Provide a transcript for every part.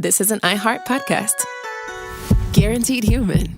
this is an iHeart podcast. Guaranteed human.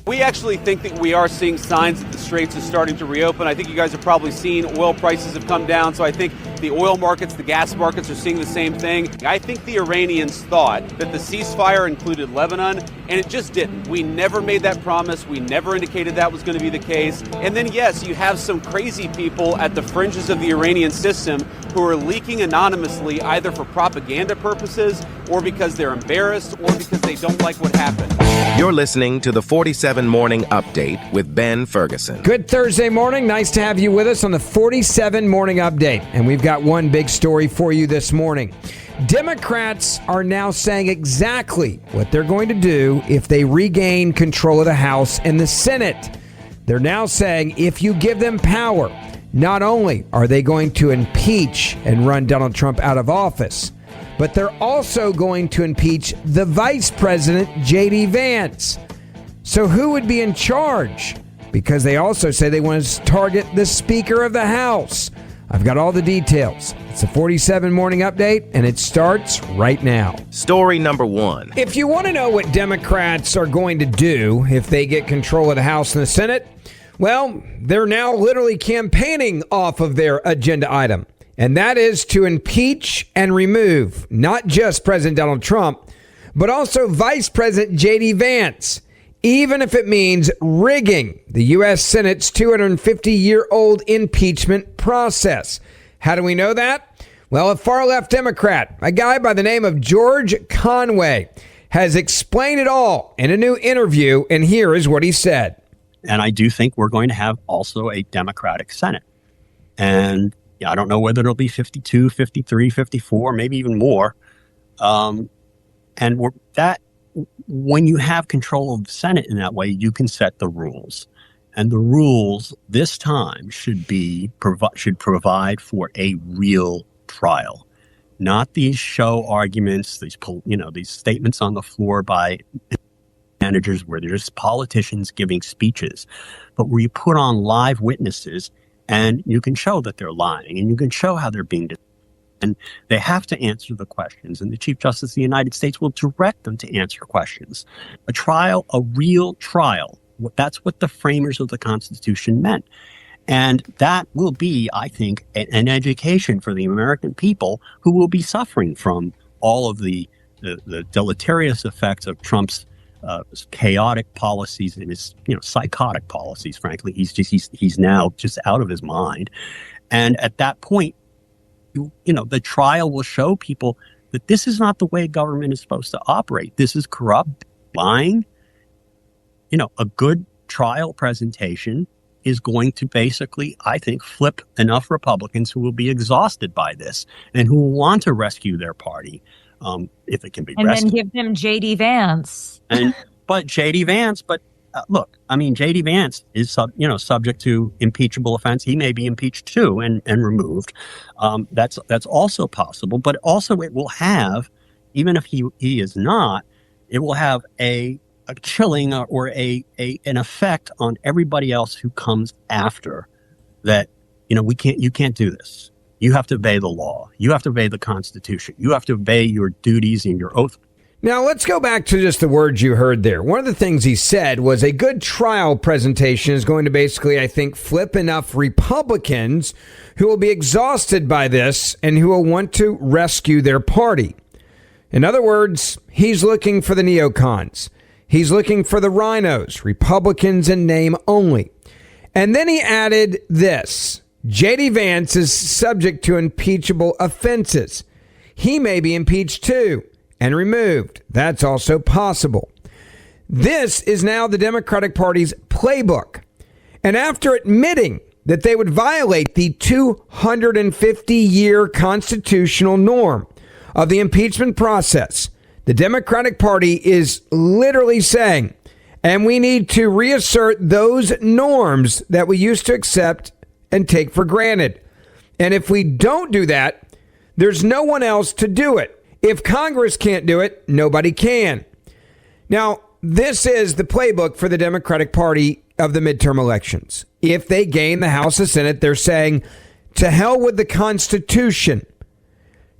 We actually think that we are seeing signs that the straits are starting to reopen. I think you guys have probably seen oil prices have come down, so I think the oil markets, the gas markets are seeing the same thing. I think the Iranians thought that the ceasefire included Lebanon, and it just didn't. We never made that promise. We never indicated that was going to be the case. And then, yes, you have some crazy people at the fringes of the Iranian system who are leaking anonymously, either for propaganda purposes or because they're embarrassed or because they don't like what happened. You're listening to the 47 Morning Update with Ben Ferguson. Good Thursday morning. Nice to have you with us on the 47 Morning Update. And we've got one big story for you this morning. Democrats are now saying exactly what they're going to do if they regain control of the House and the Senate. They're now saying if you give them power, not only are they going to impeach and run Donald Trump out of office, but they're also going to impeach the Vice President, J.D. Vance. So who would be in charge? Because they also say they want to target the Speaker of the House. I've got all the details. It's a 47 Morning Update, and it starts right now. Story number one. If you want to know what Democrats are going to do if they get control of the House and the Senate, well, they're now literally campaigning off of their agenda item. And that is to impeach and remove not just President Donald Trump, but also Vice President J.D. Vance, even if it means rigging the U.S. Senate's 250-year-old impeachment process. How do we know that? Well, a far-left Democrat, a guy by the name of George Conway, has explained it all in a new interview, and here is what he said. And I do think we're going to have also a Democratic Senate. And I don't know whether it'll be 52, 53, 54, maybe even more. And when you have control of the Senate in that way, you can set the rules. And the rules this time should provide for a real trial, not these show arguments, these statements on the floor by managers where they're just politicians giving speeches, but where you put on live witnesses and you can show that they're lying and you can show how they're being deceived. And they have to answer the questions, and the Chief Justice of the United States will direct them to answer questions. A trial, a real trial. That's what the framers of the Constitution meant. And that will be, I think, an education for the American people who will be suffering from all of the deleterious effects of Trump's chaotic policies and his psychotic policies. Frankly, he's now just out of his mind. And at that point, the trial will show people that this is not the way government is supposed to operate. This is corrupt, lying. A good trial presentation is going to basically, I think, flip enough Republicans who will be exhausted by this and who will want to rescue their party, if it can be rescued. And then give them J.D. Vance. But J.D. Vance, look, I mean, J.D. Vance is subject to impeachable offense. He may be impeached too and removed. That's also possible. But also it will have, even if he is not, it will have a chilling or an effect on everybody else who comes after that. You can't do this. You have to obey the law. You have to obey the Constitution. You have to obey your duties and your oath. Now, let's go back to just the words you heard there. One of the things he said was a good trial presentation is going to basically, I think, flip enough Republicans who will be exhausted by this and who will want to rescue their party. In other words, he's looking for the neocons. He's looking for the rhinos, Republicans in name only. And then he added this. J.D. Vance is subject to impeachable offenses. He may be impeached too and removed. That's also possible. This is now the Democratic Party's playbook. And after admitting that they would violate the 250-year constitutional norm of the impeachment process, the Democratic Party is literally saying, and we need to reassert those norms that we used to accept and take for granted. And if we don't do that, there's no one else to do it. If Congress can't do it, nobody can. Now, this is the playbook for the Democratic Party of the midterm elections. If they gain the House and Senate, they're saying, to hell with the Constitution.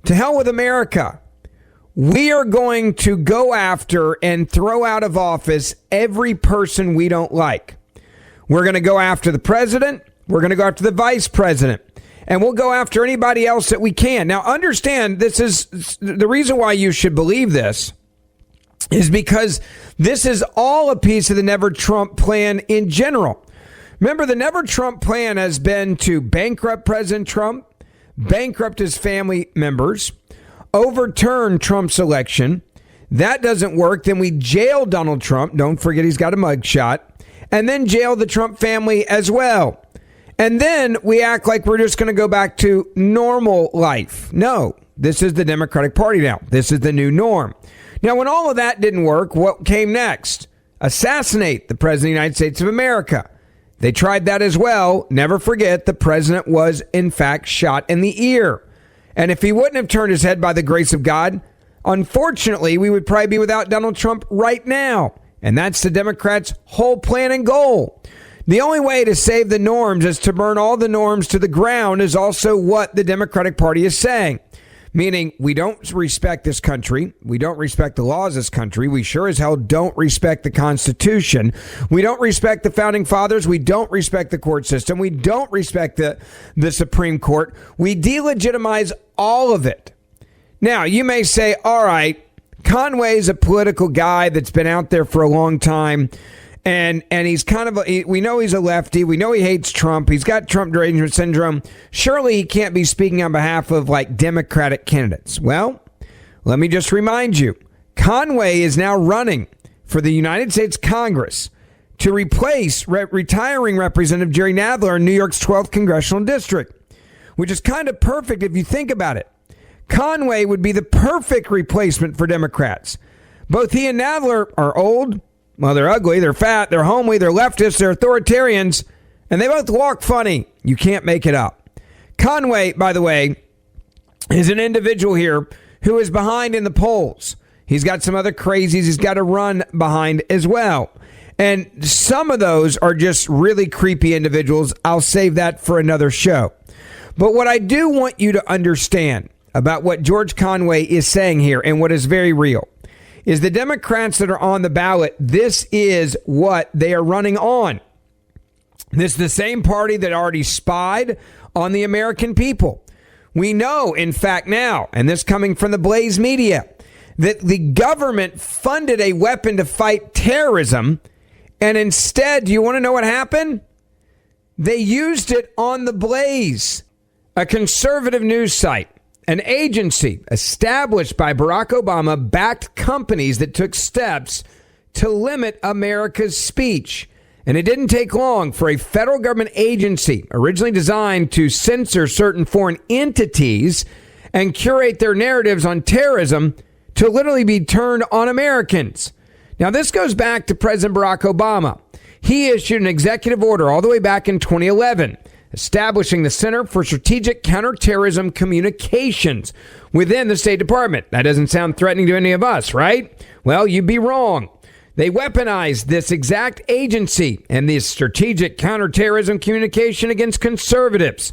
To hell with America. We are going to go after and throw out of office every person we don't like. We're going to go after the president. We're going to go after the vice president. And we'll go after anybody else that we can. Now, understand, this is the reason why you should believe this is because this is all a piece of the Never Trump plan in general. Remember, the Never Trump plan has been to bankrupt President Trump, bankrupt his family members, overturn Trump's election. That doesn't work. Then we jail Donald Trump. Don't forget he's got a mugshot. And then jail the Trump family as well. And then we act like we're just going to go back to normal life. No, this is the Democratic Party now. This is the new norm. Now, when all of that didn't work, what came next? Assassinate the President of the United States of America. They tried that as well. Never forget, the president was, in fact, shot in the ear. And if he wouldn't have turned his head by the grace of God, unfortunately, we would probably be without Donald Trump right now. And that's the Democrats' whole plan and goal. The only way to save the norms is to burn all the norms to the ground is also what the Democratic Party is saying. Meaning, we don't respect this country. We don't respect the laws of this country. We sure as hell don't respect the Constitution. We don't respect the founding fathers. We don't respect the court system. We don't respect the Supreme Court. We delegitimize all of it. Now, you may say, all right, Conway's a political guy that's been out there for a long time. And he's kind of, we know he's a lefty. We know he hates Trump. He's got Trump derangement syndrome. Surely he can't be speaking on behalf of like Democratic candidates. Well, let me just remind you, Conway is now running for the United States Congress to replace retiring Representative Jerry Nadler in New York's 12th congressional district, which is kind of perfect if you think about it. Conway would be the perfect replacement for Democrats. Both he and Nadler are old. Well, they're ugly, they're fat, they're homely, they're leftists, they're authoritarians, and they both walk funny. You can't make it up. Conway, by the way, is an individual here who is behind in the polls. He's got some other crazies he's got to run behind as well. And some of those are just really creepy individuals. I'll save that for another show. But what I do want you to understand about what George Conway is saying here and what is very real is the Democrats that are on the ballot, this is what they are running on. This is the same party that already spied on the American people. We know, in fact, now, and this coming from the Blaze media, that the government funded a weapon to fight terrorism, and instead, do you want to know what happened? They used it on the Blaze, a conservative news site. An agency established by Barack Obama backed companies that took steps to limit America's speech. And it didn't take long for a federal government agency originally designed to censor certain foreign entities and curate their narratives on terrorism to literally be turned on Americans. Now, this goes back to President Barack Obama. He issued an executive order all the way back in 2011. Establishing the Center for Strategic Counterterrorism Communications within the State Department. That doesn't sound threatening to any of us, right? Well, you'd be wrong. They weaponized this exact agency and this strategic counterterrorism communication against conservatives.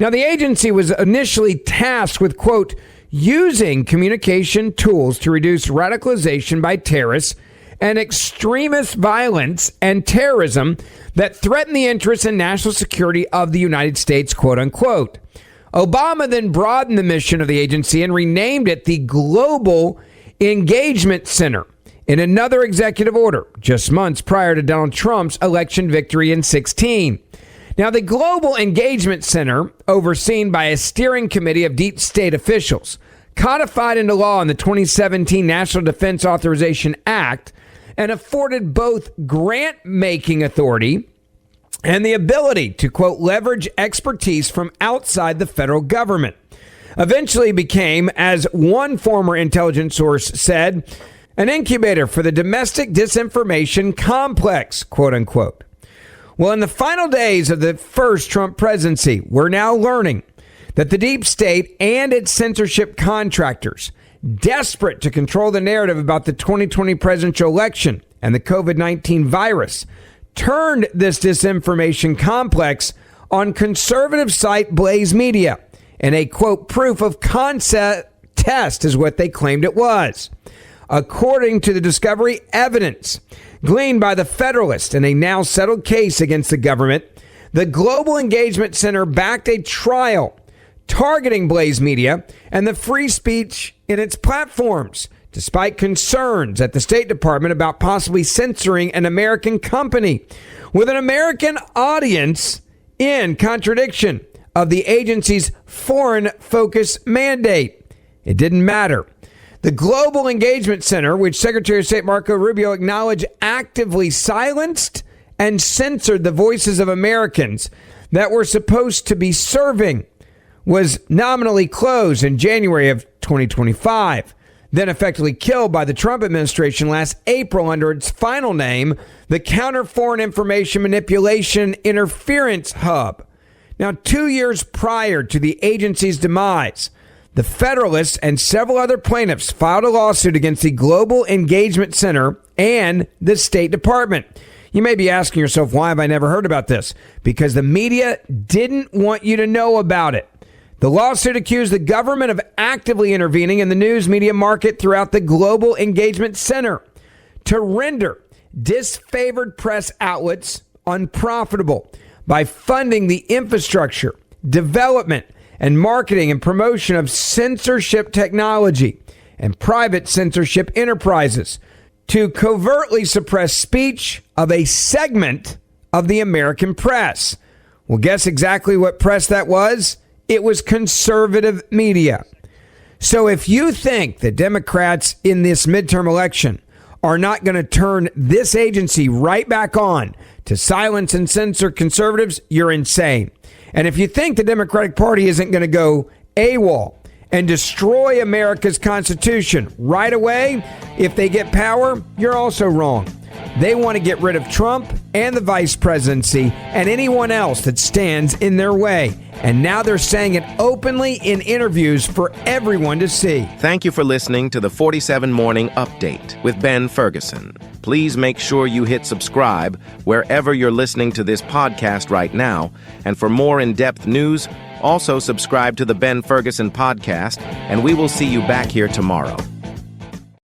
Now, the agency was initially tasked with, quote, using communication tools to reduce radicalization by terrorists and extremist violence and terrorism that threaten the interests and national security of the United States, quote unquote. Obama then broadened the mission of the agency and renamed it the Global Engagement Center in another executive order just months prior to Donald Trump's election victory in 2016. Now, the Global Engagement Center, overseen by a steering committee of deep state officials, codified into law in the 2017 National Defense Authorization Act, and afforded both grant-making authority and the ability to, quote, leverage expertise from outside the federal government. Eventually became, as one former intelligence source said, an incubator for the domestic disinformation complex, quote unquote. Well, in the final days of the first Trump presidency, we're now learning that the deep state and its censorship contractors, desperate to control the narrative about the 2020 presidential election and the COVID-19 virus, turned this disinformation complex on conservative site Blaze Media in a, quote, proof of concept test is what they claimed it was. According to the discovery evidence gleaned by the Federalist in a now settled case against the government, the Global Engagement Center backed a trial targeting Blaze Media and the free speech in its platforms, despite concerns at the State Department about possibly censoring an American company with an American audience, in contradiction of the agency's foreign focus mandate. It didn't matter. The Global Engagement Center, which Secretary of State Marco Rubio acknowledged actively silenced and censored the voices of Americans that were supposed to be serving, was nominally closed in January of 2025, then effectively killed by the Trump administration last April under its final name, the Counter Foreign Information Manipulation Interference Hub. Now, 2 years prior to the agency's demise, the Federalists and several other plaintiffs filed a lawsuit against the Global Engagement Center and the State Department. You may be asking yourself, why have I never heard about this? Because the media didn't want you to know about it. The lawsuit accused the government of actively intervening in the news media market throughout the Global Engagement Center to render disfavored press outlets unprofitable by funding the infrastructure, development, and marketing and promotion of censorship technology and private censorship enterprises to covertly suppress speech of a segment of the American press. Well, guess exactly what press that was? It was conservative media. So if you think that Democrats in this midterm election are not going to turn this agency right back on to silence and censor conservatives, you're insane. And if you think the Democratic Party isn't going to go AWOL and destroy America's Constitution right away if they get power, you're also wrong. They want to get rid of Trump and the vice presidency and anyone else that stands in their way. And now they're saying it openly in interviews for everyone to see. Thank you for listening to the 47 Morning Update with Ben Ferguson. Please make sure you hit subscribe wherever you're listening to this podcast right now. And for more in-depth news, also subscribe to the Ben Ferguson podcast, and we will see you back here tomorrow.